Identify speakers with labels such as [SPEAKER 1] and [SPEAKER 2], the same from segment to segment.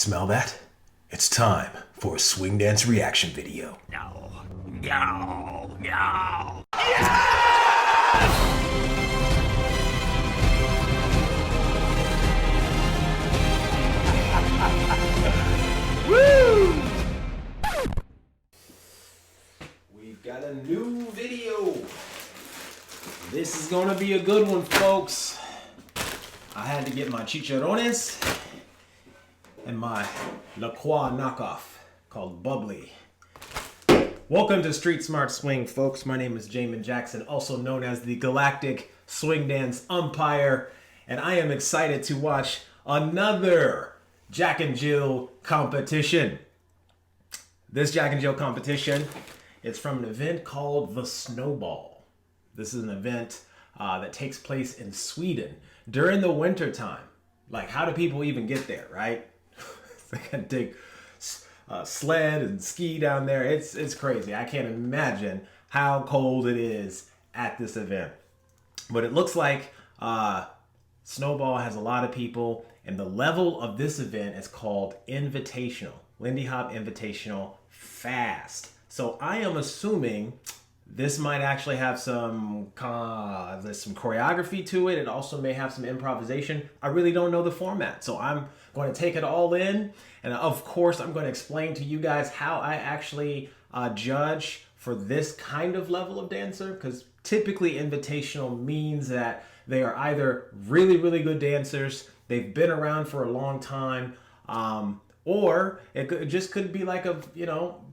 [SPEAKER 1] Smell that? It's time for a swing dance reaction video.
[SPEAKER 2] No, no, no.
[SPEAKER 1] Woo! We've got a new video. This is gonna be a good one, folks. I had to get my chicharrones and my La Croix knockoff called Bubbly. Welcome to Street Smart Swing, folks. My name is Jamin Jackson, also known as the Galactic Swing Dance Umpire, and I am excited to watch another Jack and Jill competition. This Jack and Jill competition is from an event called the Snowball. This is an event that takes place in Sweden during the winter time. Like, how do people even get there, right? They can take sled and ski down there. It's crazy. I can't imagine how cold it is at this event. But it looks like Snowball has a lot of people, and the level of this event is called Invitational. Lindy Hop Invitational Fast. So I am assuming this might actually have some choreography to it. It also may have some improvisation. I really don't know the format, so I'm going to take it all in. And of course, I'm going to explain to you guys how I actually judge for this kind of level of dancer, because typically invitational means that they are either really, really good dancers, they've been around for a long time, or it just could be like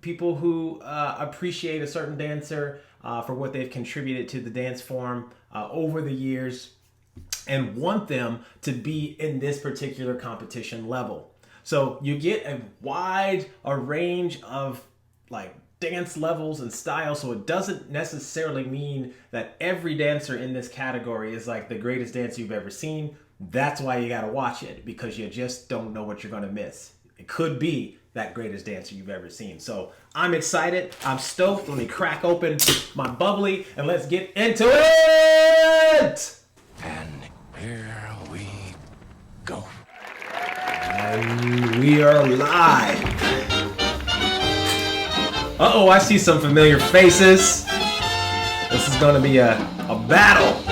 [SPEAKER 1] people who appreciate a certain dancer for what they've contributed to the dance form over the years and want them to be in this particular competition level. So you get a wide range of like dance levels and styles. So it doesn't necessarily mean that every dancer in this category is like the greatest dancer you've ever seen. That's why you got to watch it, because you just don't know what you're going to miss. It could be that greatest dancer you've ever seen. So I'm excited. I'm stoked. Let me crack open my bubbly and let's get into it.
[SPEAKER 2] And here we go.
[SPEAKER 1] And we are live. Uh-oh, I see some familiar faces. This is going to be a battle.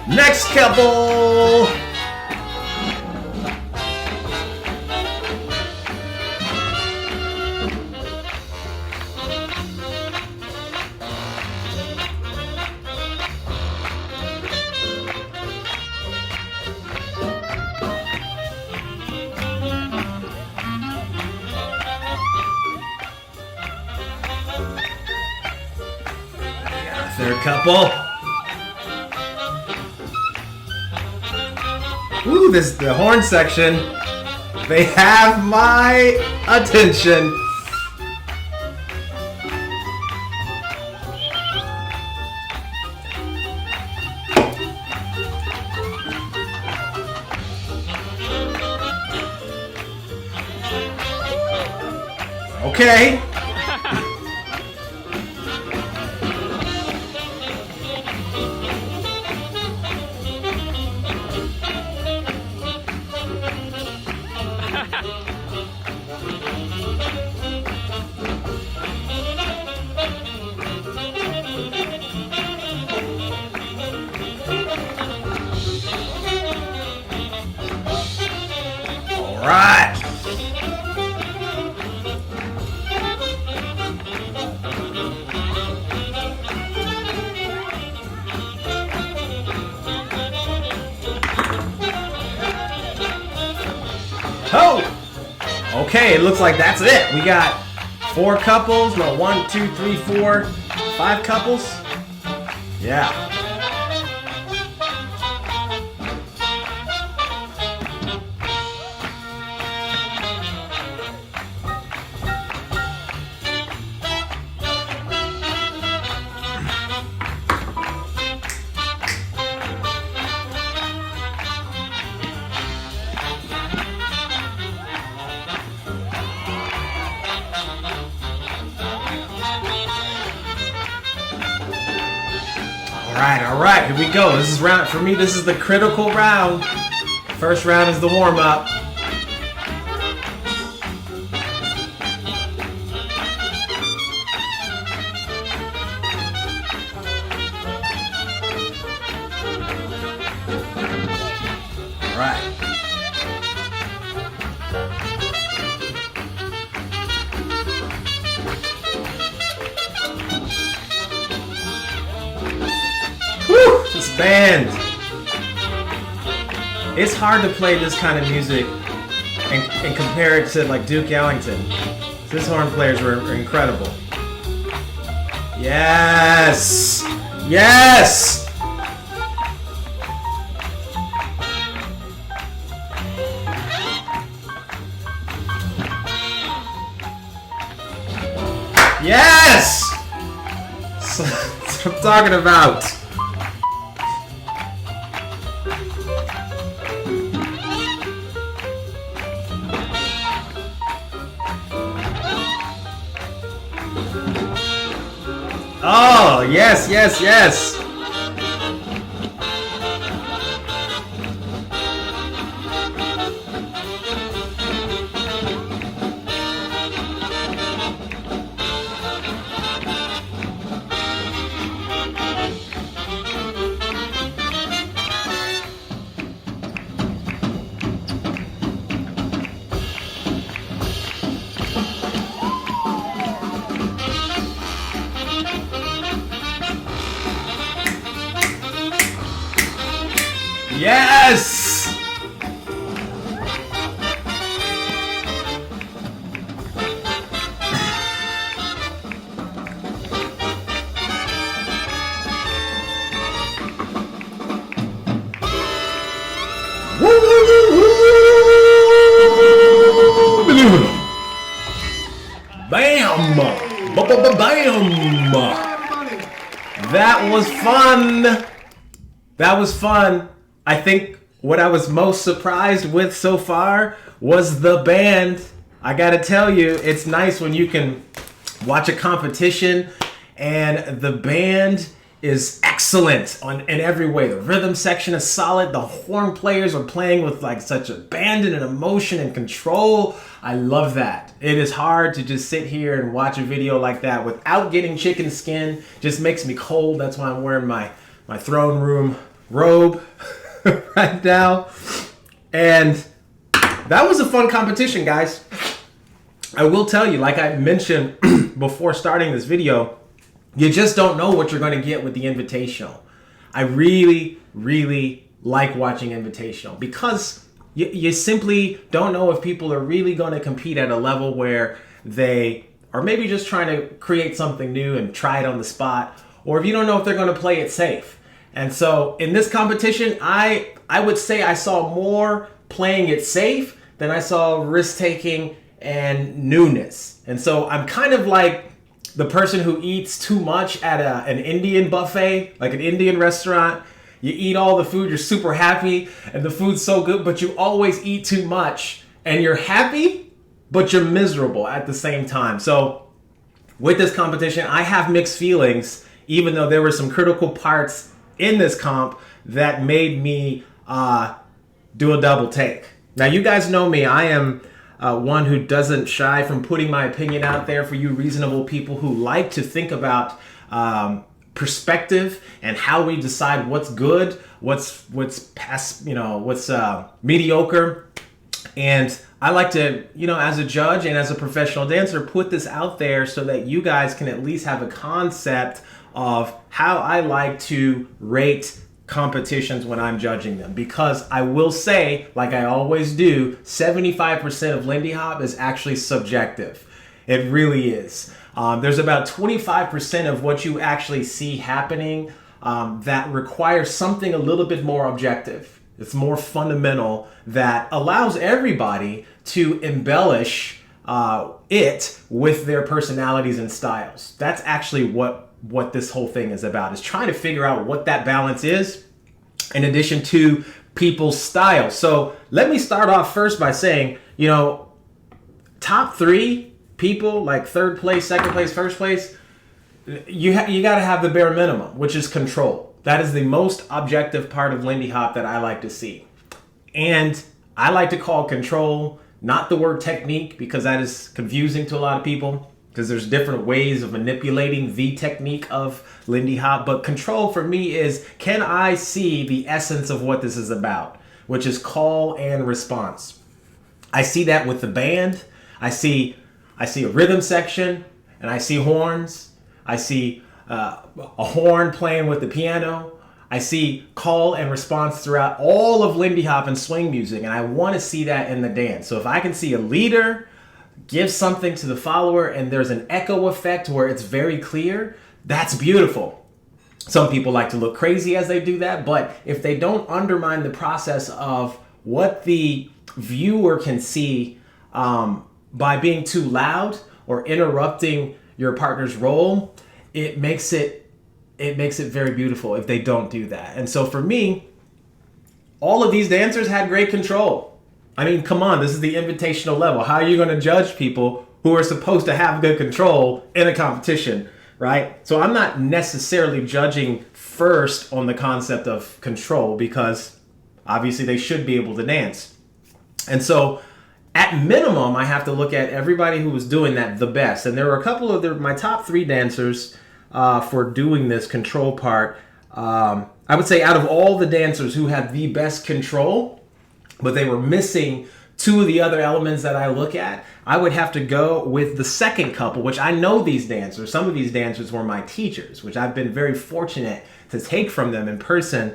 [SPEAKER 1] Next couple. Third couple. Ooh, the horn section. They have my attention. Okay. All right. Oh! Okay, it looks like that's it. We got 4 couples. No, 1, 2, 3, 4, 5 couples. Yeah. All right, here we go. This is round, for me, this is the critical round. First round is the warm-up. All right. Woo! This band. It's hard to play this kind of music and compare it to like Duke Ellington. His horn players were incredible. Yes! Yes! Yes! That's what I'm talking about. Oh, yes, yes, yes. Yes! Bam! Bam! That was fun! That was fun. I think what I was most surprised with so far was the band. I gotta tell you, it's nice when you can watch a competition and the band is excellent in every way. The rhythm section is solid. The horn players are playing with like such abandon and emotion and control. I love that. It is hard to just sit here and watch a video like that without getting chicken skin. Just makes me cold. That's why I'm wearing my throne room robe right now. And that was a fun competition, guys. I will tell you, like I mentioned before starting this video, you just don't know what you're going to get with the Invitational. I really, really like watching Invitational because you simply don't know if people are really going to compete at a level where they are maybe just trying to create something new and try it on the spot, or if you don't know if they're going to play it safe. And so in this competition, I would say I saw more playing it safe than I saw risk-taking and newness. And so I'm kind of like the person who eats too much at an Indian buffet, like an Indian restaurant. You eat all the food, you're super happy, and the food's so good, but you always eat too much, and you're happy, but you're miserable at the same time. So with this competition, I have mixed feelings, even though there were some critical parts in this comp that made me do a double take. Now, you guys know me. I am one who doesn't shy from putting my opinion out there for you reasonable people who like to think about perspective and how we decide what's good, what's past, what's mediocre. And I like to, as a judge and as a professional dancer, put this out there so that you guys can at least have a concept of how I like to rate competitions when I'm judging them. Because I will say, like I always do, 75% of Lindy Hop is actually subjective. It really is. There's about 25% of what you actually see happening that requires something a little bit more objective. It's more fundamental, that allows everybody to embellish it with their personalities and styles. That's actually what this whole thing is about, is trying to figure out what that balance is in addition to people's style. So let me start off first by saying, top three people, like third place, second place, first place, you got to have the bare minimum, which is control. That is the most objective part of Lindy Hop that I like to see. And I like to call control not the word technique, because that is confusing to a lot of people, because there's different ways of manipulating the technique of Lindy Hop. But control for me is, can I see the essence of what this is about, which is call and response. I see that with the band. I see a rhythm section, and I see horns. I see a horn playing with the piano. I see call and response throughout all of Lindy Hop and swing music, and I want to see that in the dance. So if I can see a leader give something to the follower and there's an echo effect where it's very clear, that's beautiful. Some people like to look crazy as they do that, but if they don't undermine the process of what the viewer can see by being too loud or interrupting your partner's role, it makes it very beautiful if they don't do that. And so for me, all of these dancers had great control. I mean, come on, this is the invitational level. How are you going to judge people who are supposed to have good control in a competition, right? So I'm not necessarily judging first on the concept of control, because obviously they should be able to dance. And so at minimum, I have to look at everybody who was doing that the best. And there were a couple of my top 3 dancers for doing this control part. I would say out of all the dancers who had the best control, but they were missing 2 of the other elements that I look at, I would have to go with the second couple, which I know these dancers. Some of these dancers were my teachers, which I've been very fortunate to take from them in person.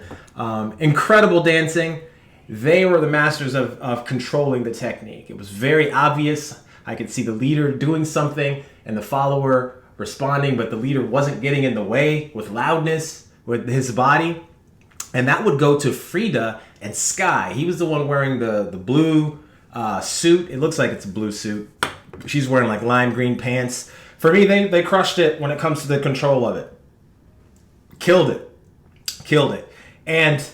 [SPEAKER 1] Incredible dancing. They were the masters of controlling the technique. It was very obvious. I could see the leader doing something and the follower responding, but the leader wasn't getting in the way with loudness, with his body. And that would go to Frida and Sky. He was the one wearing the blue suit. It looks like it's a blue suit. She's wearing like lime green pants. For me, they crushed it when it comes to the control of it. Killed it. And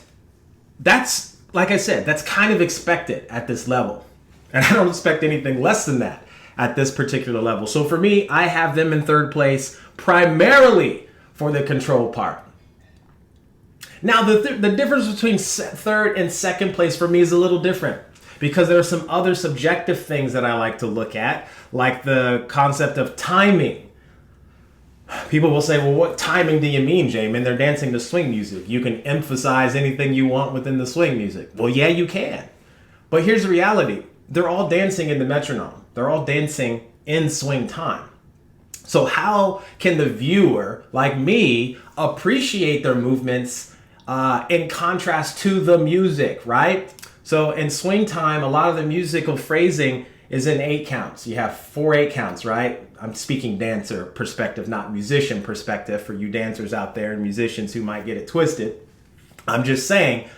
[SPEAKER 1] that's, like I said, that's kind of expected at this level. And I don't expect anything less than that at this particular level. So for me, I have them in 3rd place primarily for the control part. Now, the difference between 3rd and 2nd place for me is a little different, because there are some other subjective things that I like to look at, like the concept of timing. People will say, well, what timing do you mean, Jamin? They're dancing to swing music. You can emphasize anything you want within the swing music. Well, yeah, you can. But here's the reality. They're all dancing in the metronome. They're all dancing in swing time. So how can the viewer, like me, appreciate their movements in contrast to the music, right? So in swing time, a lot of the musical phrasing is in 8 counts. You have 4 8 counts, right? I'm speaking dancer perspective, not musician perspective, for you dancers out there and musicians who might get it twisted. I'm just saying,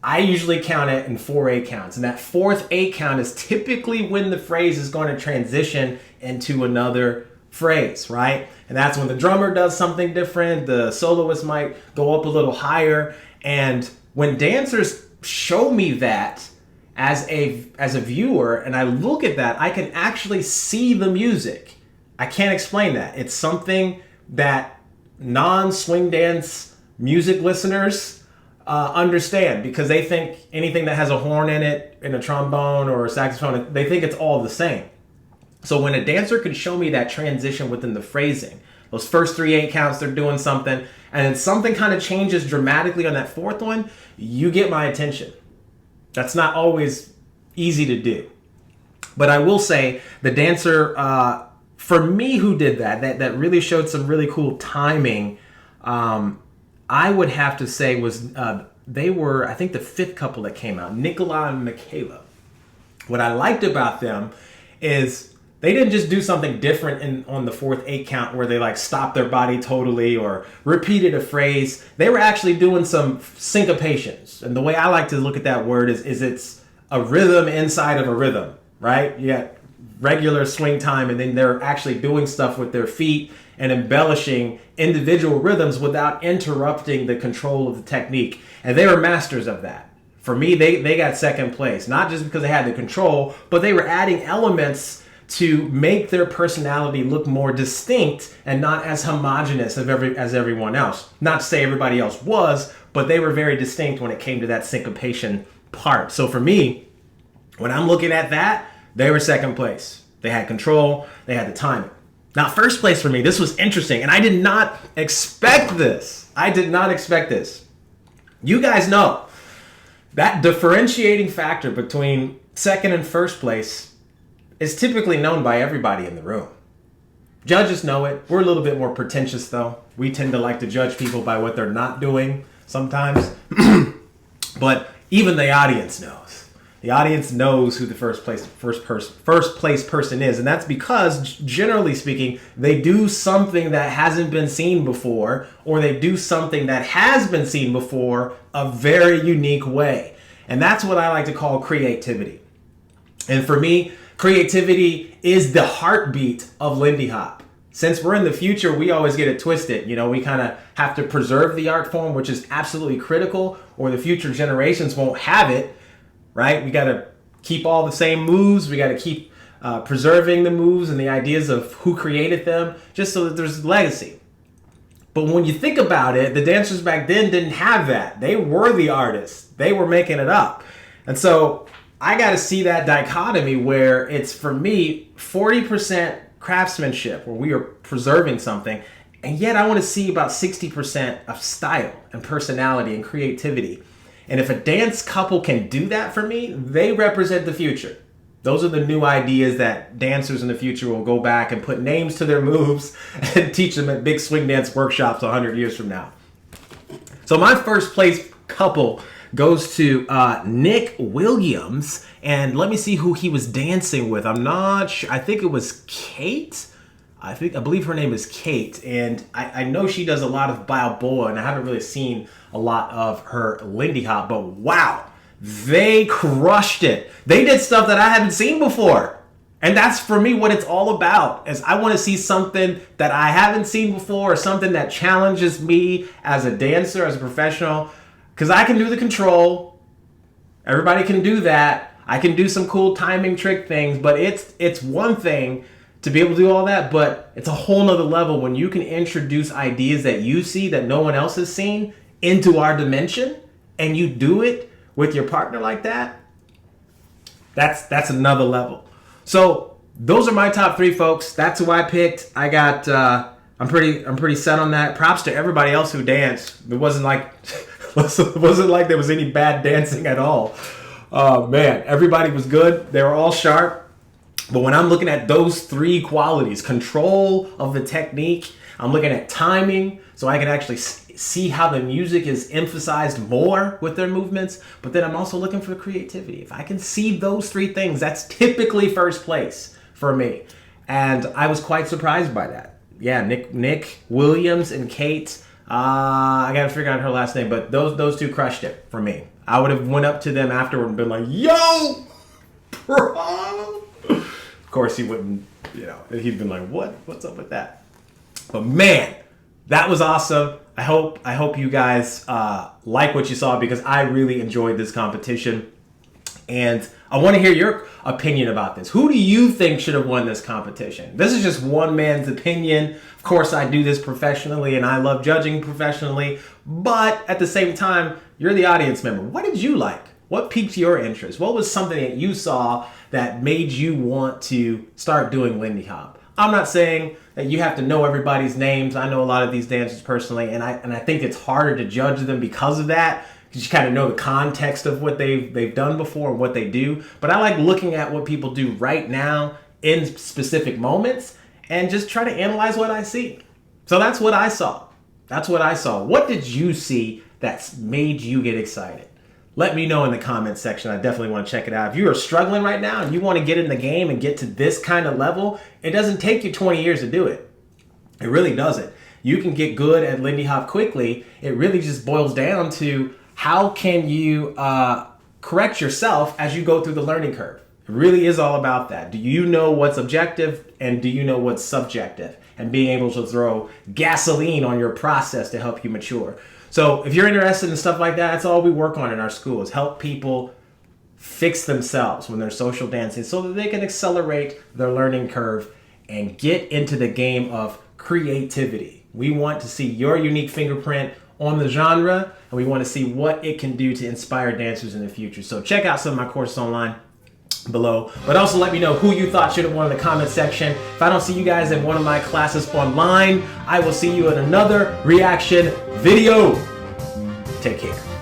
[SPEAKER 1] I usually count it in 4 8 counts. And that 4th 8 count is typically when the phrase is going to transition into another phrase, right? And that's when the drummer does something different. The soloist might go up a little higher. And when dancers show me that as a viewer, and I look at that, I can actually see the music. I can't explain that. It's something that non-swing dance music listeners understand, because they think anything that has a horn in it, in a trombone or a saxophone, they think it's all the same. So when a dancer can show me that transition within the phrasing, those first 3 8 counts, they're doing something, and then something kind of changes dramatically on that 4th one, you get my attention. That's not always easy to do. But I will say the dancer, for me, who did that really showed some really cool timing, I would have to say was, they were, I think, the 5th couple that came out, Nicola and Michaela. What I liked about them is they didn't just do something different on the 4th 8 count where they like stopped their body totally or repeated a phrase. They were actually doing some syncopations. And the way I like to look at that word is it's a rhythm inside of a rhythm, right? You got regular swing time, and then they're actually doing stuff with their feet and embellishing individual rhythms without interrupting the control of the technique. And they were masters of that. For me, they got 2nd place, not just because they had the control, but they were adding elements to make their personality look more distinct and not as homogenous as everyone else. Not to say everybody else was, but they were very distinct when it came to that syncopation part. So for me, when I'm looking at that, they were second place. They had control, they had the timing. Now, first place for me, this was interesting, and I did not expect this. I did not expect this. You guys know that differentiating factor between second and first place is typically known by everybody in the room. Judges know it. We're a little bit more pretentious, though. We tend to like to judge people by what they're not doing sometimes. But even the audience knows. The audience knows who the first place person is, and that's because, generally speaking, they do something that hasn't been seen before, or they do something that has been seen before a very unique way. And that's what I like to call creativity. And for me, creativity is the heartbeat of Lindy Hop. Since we're in the future, we always get it twisted. You know, we kind of have to preserve the art form, which is absolutely critical, or the future generations won't have it. Right? We got to keep all the same moves. We got to keep preserving the moves and the ideas of who created them, just so that there's legacy. But when you think about it, the dancers back then didn't have that. They were the artists. They were making it up. And so I got to see that dichotomy where it's, for me, 40% craftsmanship, where we are preserving something, and yet I want to see about 60% of style and personality and creativity. And if a dance couple can do that for me, they represent the future. Those are the new ideas that dancers in the future will go back and put names to their moves and teach them at big swing dance workshops 100 years from now. So my first place couple goes to Nick Williams. And let me see who he was dancing with. I'm not sure. I think it was Kate. I believe her name is Kate, and I know she does a lot of Balboa, and I haven't really seen a lot of her Lindy Hop, but wow, they crushed it. They did stuff that I haven't seen before, and that's for me what it's all about, is I want to see something that I haven't seen before, or something that challenges me as a dancer, as a professional, because I can do the control. Everybody can do that. I can do some cool timing trick things, but it's one thing to be able to do all that, but it's a whole nother level when you can introduce ideas that you see that no one else has seen into our dimension, and you do it with your partner like that. That's another level. So those are my top three, folks. That's who I picked. I'm pretty set on that. Props to everybody else who danced. It wasn't like there was any bad dancing at all. Man, everybody was good. They were all sharp. But when I'm looking at those three qualities, control of the technique, I'm looking at timing, so I can actually see how the music is emphasized more with their movements. But then I'm also looking for creativity. If I can see those three things, that's typically first place for me. And I was quite surprised by that. Yeah, Nick Williams and Kate. I got to figure out her last name, but those two crushed it for me. I would have went up to them afterward and been like, "Yo, bro!" Of course, he wouldn't, he'd been like, what's up with that? But man, that was awesome. I hope you guys like what you saw, because I really enjoyed this competition. And I want to hear your opinion about this. Who do you think should have won this competition? This is just one man's opinion. Of course, I do this professionally, and I love judging professionally. But at the same time, you're the audience member. What did you like? What piqued your interest? What was something that you saw that made you want to start doing Lindy Hop? I'm not saying that you have to know everybody's names. I know a lot of these dancers personally, and I think it's harder to judge them because of that, because you kind of know the context of what they've done before and what they do. But I like looking at what people do right now in specific moments and just try to analyze what I see. So that's what I saw. What did you see that's made you get excited? Let me know in the comments section. I definitely want to check it out. If you are struggling right now and you want to get in the game and get to this kind of level, it doesn't take you 20 years to do it. It really doesn't. You can get good at Lindy Hop quickly. It really just boils down to how can you correct yourself as you go through the learning curve. It really is all about that. Do you know what's objective and do you know what's subjective? And being able to throw gasoline on your process to help you mature. So if you're interested in stuff like that, that's all we work on in our school, is help people fix themselves when they're social dancing so that they can accelerate their learning curve and get into the game of creativity. We want to see your unique fingerprint on the genre, and we want to see what it can do to inspire dancers in the future. So check out some of my courses online below, but also let me know who you thought should have won in the comment section. If I don't see you guys in one of my classes online, I will see you in another reaction video. Take care.